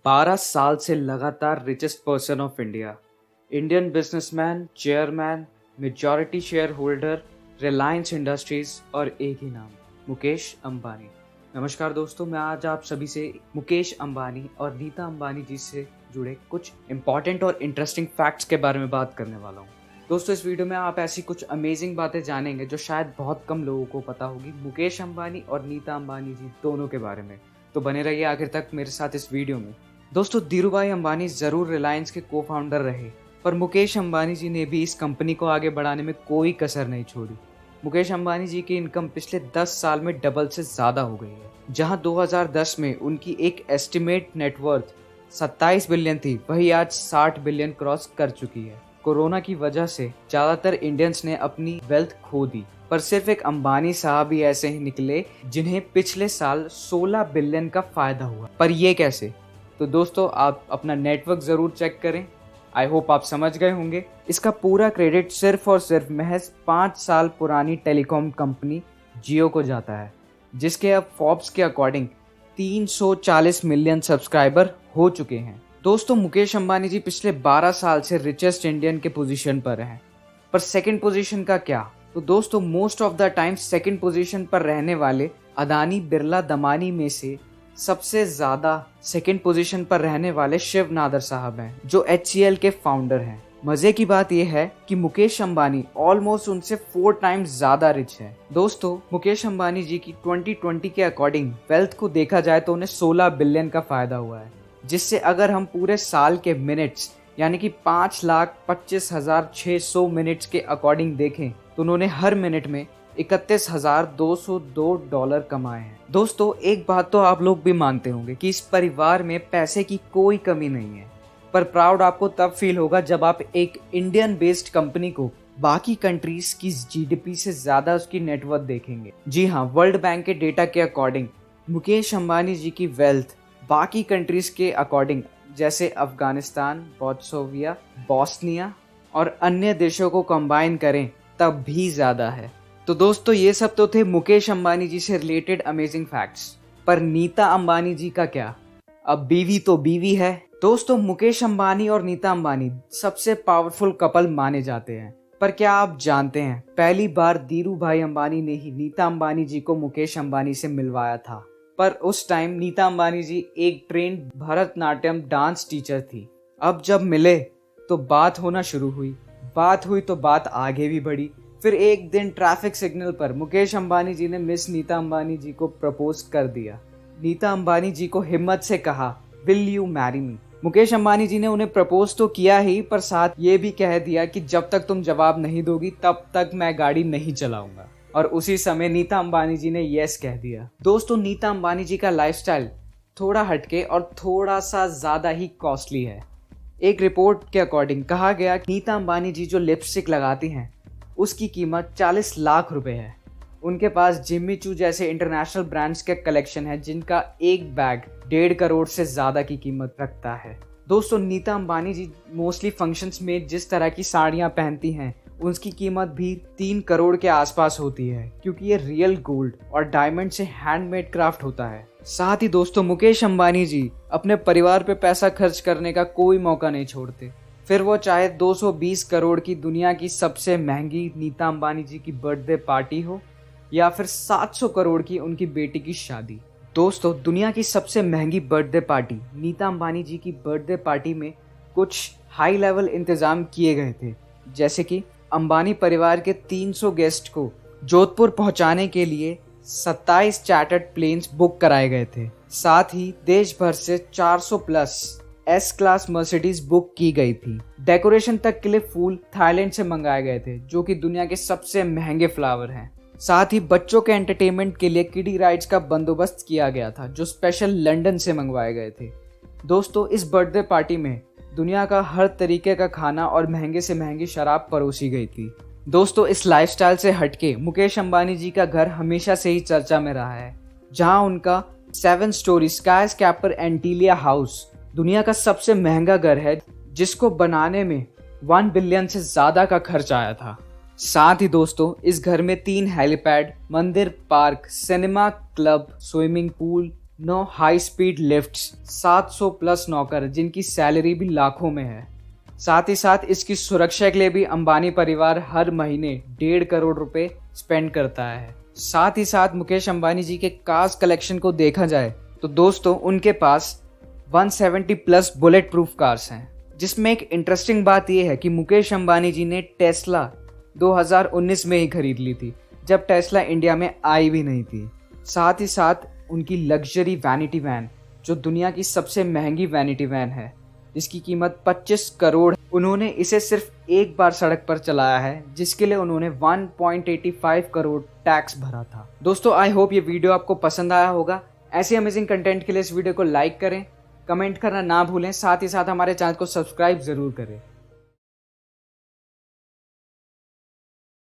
12 साल से लगातार richest person of India, Indian businessman, chairman, majority share holder, Reliance industries और एक ही नाम, मुकेश अंबानी। नमस्कार दोस्तों, मैं आज आप सभी से मुकेश अंबानी और नीता अंबानी जी से जुड़े कुछ इंपॉर्टेंट और इंटरेस्टिंग फैक्ट्स के बारे में बात करने वाला हूँ। दोस्तों, इस वीडियो में आप ऐसी कुछ अमेजिंग बातें जानेंगे जो शायद बहुत कम लोगों को पता होगी मुकेश अंबानी और नीता अंबानी जी दोनों के बारे में। तो बने रहिए आखिर तक मेरे साथ इस वीडियो में। दोस्तों, धीरूभाई अंबानी जरूर रिलायंस के को फाउंडर रहे, पर मुकेश अंबानी जी ने भी इस कंपनी को आगे बढ़ाने में कोई कसर नहीं छोड़ी। मुकेश अंबानी जी की इनकम पिछले 10 साल में डबल से ज्यादा हो गई है। जहां 2010 में उनकी एक एस्टिमेट नेटवर्थ 27 बिलियन थी, वही आज 60 बिलियन क्रॉस कर चुकी है। कोरोना की वजह से ज्यादातर इंडियंस ने अपनी वेल्थ खो दी, पर सिर्फ एक अंबानी साहब ही ऐसे ही निकले जिन्हें पिछले साल 16 बिलियन का फायदा हुआ। पर ये कैसे? तो दोस्तों, आप अपना नेटवर्क जरूर चेक करें। आई होप आप समझ गए होंगे। इसका पूरा क्रेडिट सिर्फ और सिर्फ महज 5 साल पुरानी टेलीकॉम कंपनी जियो को जाता है, जिसके अब फोर्ब्स के अकॉर्डिंग 340 मिलियन सब्सक्राइबर हो चुके हैं। दोस्तों, मुकेश अंबानी जी पिछले 12 साल से रिचेस्ट इंडियन के पोजीशन पर हैं, पर सेकंड पोजीशन का क्या? तो दोस्तों, most of the time second position पर रहने वाले अदानी बिरला दमानी में से सबसे ज्यादा सेकंड पोजीशन पर रहने वाले शिव नादर साहब हैं, जो HCL के फाउंडर हैं। मजे की बात यह है कि मुकेश अंबानी ऑलमोस्ट उनसे 4 टाइम्स ज्यादा रिच है। दोस्तों, मुकेश अंबानी जी की 2020 के अकॉर्डिंग वेल्थ को देखा जाए तो उन्हें 16 बिलियन का फायदा हुआ है, जिससे अगर हम पूरे साल के मिनट्स यानी कि 5,25,600 मिनट्स के अकॉर्डिंग देखें तो उन्होंने हर मिनट में $31,202 कमाए हैं। दोस्तों, एक बात तो आप लोग भी मानते होंगे कि इस परिवार में पैसे की कोई कमी नहीं है, पर प्राउड आपको तब फील होगा जब आप एक इंडियन बेस्ड कंपनी को बाकी कंट्रीज की GDP से ज्यादा उसकी नेटवर्थ देखेंगे। जी हाँ, वर्ल्ड बैंक के डेटा के अकॉर्डिंग मुकेश अंबानी जी की वेल्थ बाकी कंट्रीज के अकॉर्डिंग जैसे अफगानिस्तान, बोत्सवाना, बोस्निया और अन्य देशों को कंबाइन करें तब भी ज्यादा है। तो दोस्तों, ये सब तो थे मुकेश अंबानी जी से रिलेटेड अमेजिंग फैक्ट्स, पर नीता अंबानी जी का क्या? अब बीवी तो बीवी है। दोस्तों, मुकेश अंबानी और नीता अंबानी सबसे पावरफुल कपल माने जाते हैं, पर क्या आप जानते हैं पहली बार धीरूभाई अंबानी ने ही नीता अंबानी जी को मुकेश अंबानी से मिलवाया था। पर उस टाइम नीता अंबानी जी एक ट्रेंड भरतनाट्यम डांस टीचर थी। अब जब मिले तो बात होना शुरू हुई, बात हुई तो बात आगे भी बढ़ी। फिर एक दिन ट्रैफिक सिग्नल पर मुकेश अंबानी जी ने मिस नीता अंबानी जी को प्रपोज कर दिया। नीता अंबानी जी को हिम्मत से कहा, will you marry me? Mukesh Ambani ji ने उन्हें प्रपोज तो किया ही, पर साथ ये भी कह दिया कि जब तक तुम जवाब नहीं दोगी तब तक मैं गाड़ी नहीं चलाऊंगा। और उसी समय नीता अंबानी जी ने यस कह दिया। दोस्तों, नीता अंबानी जी का लाइफस्टाइल थोड़ा हटके और थोड़ा सा ज्यादा ही कॉस्टली है। एक रिपोर्ट के अकॉर्डिंग कहा गया कि नीता अंबानी जी जो लिपस्टिक लगाती हैं उसकी कीमत 40 लाख रुपए है। उनके पास जिम्मी चू जैसे इंटरनेशनल ब्रांड्स के कलेक्शन है, जिनका एक बैग 1.5 करोड़ से ज्यादा की कीमत रखता है। दोस्तों, नीता अंबानी जी मोस्टली फंक्शंस में जिस तरह की साड़ियां पहनती हैं उसकी कीमत भी 3 करोड़ के आसपास होती है, क्योंकि ये रियल गोल्ड और डायमंड से हैंडमेड क्राफ्ट होता है। साथ ही दोस्तों, मुकेश अंबानी जी अपने परिवार पे पैसा खर्च करने का कोई मौका नहीं छोड़ते, फिर वो चाहे 220 करोड़ की दुनिया की सबसे महंगी नीता अंबानी जी की बर्थडे पार्टी हो या फिर 700 करोड़ की उनकी बेटी की शादी। दोस्तों, दुनिया की सबसे महंगी बर्थडे पार्टी नीता अंबानी जी की बर्थडे पार्टी में कुछ हाई लेवल इंतजाम किए गए थे, जैसे कि अंबानी परिवार के 300 गेस्ट को जोधपुर पहुंचाने के लिए 27 चार्टर्ड प्लेन्स बुक कराए गए थे। साथ ही देश भर से 400 plus S class Mercedes book की गई थी। डेकोरेशन तक के लिए फूल थाईलैंड से मंगाए गए थे, जो कि दुनिया के सबसे महंगे फ्लावर हैं। साथ ही बच्चों के एंटरटेनमेंट के लिए किडी राइड्स का बंदोबस्त किया गया था, जो स्पेशल लंदन से मंगवाए गए थे। दोस्तों, इस बर्थडे पार्टी में दुनिया का हर तरीके का खाना और महंगे से महंगी शराब परोसी गई थी। दोस्तों, इस लाइफस्टाइल से हटके मुकेश अंबानी जी का घर हमेशा से ही चर्चा में रहा है, जहां उनका 7 story sky scraper Antilia house दुनिया का सबसे महंगा घर है, जिसको बनाने में 1 बिलियन से ज्यादा का खर्च आया था। साथ ही दोस्तों, इस घर में 3 हेलीपैड, मंदिर, park, cinema, club, swimming pool, 9 high speed lifts, 700 plus नौकर जिनकी सैलरी भी लाखों में है। साथ ही साथ इसकी सुरक्षा के लिए भी अंबानी परिवार हर महीने 1.5 करोड़ रुपए स्पेंड करता है। साथ ही साथ मुकेश अंबानी जी के कार्स कलेक्शन को देखा जाए तो दोस्तों उनके पास 170 प्लस बुलेट प्रूफ कार्स हैं, जिसमें एक इंटरेस्टिंग बात यह है कि मुकेश अंबानी जी ने टेस्ला 2019 में ही खरीद ली थी, जब टेस्ला इंडिया में आई भी नहीं थी। साथ ही साथ उनकी लग्जरी वैनिटी वैन, जो दुनिया की सबसे महंगी वैनिटी वैन है, जिसकी कीमत 25 करोड़, उन्होंने इसे सिर्फ एक बार सड़क पर चलाया है, जिसके लिए उन्होंने 1.85 करोड़ टैक्स भरा था। दोस्तों आई होप ये वीडियो आपको पसंद आया होगा। ऐसे अमेजिंग कंटेंट के लिए इस वीडियो को लाइक करें, कमेंट करना ना भूलें, साथ ही साथ हमारे चैनल को सब्सक्राइब जरूर करें।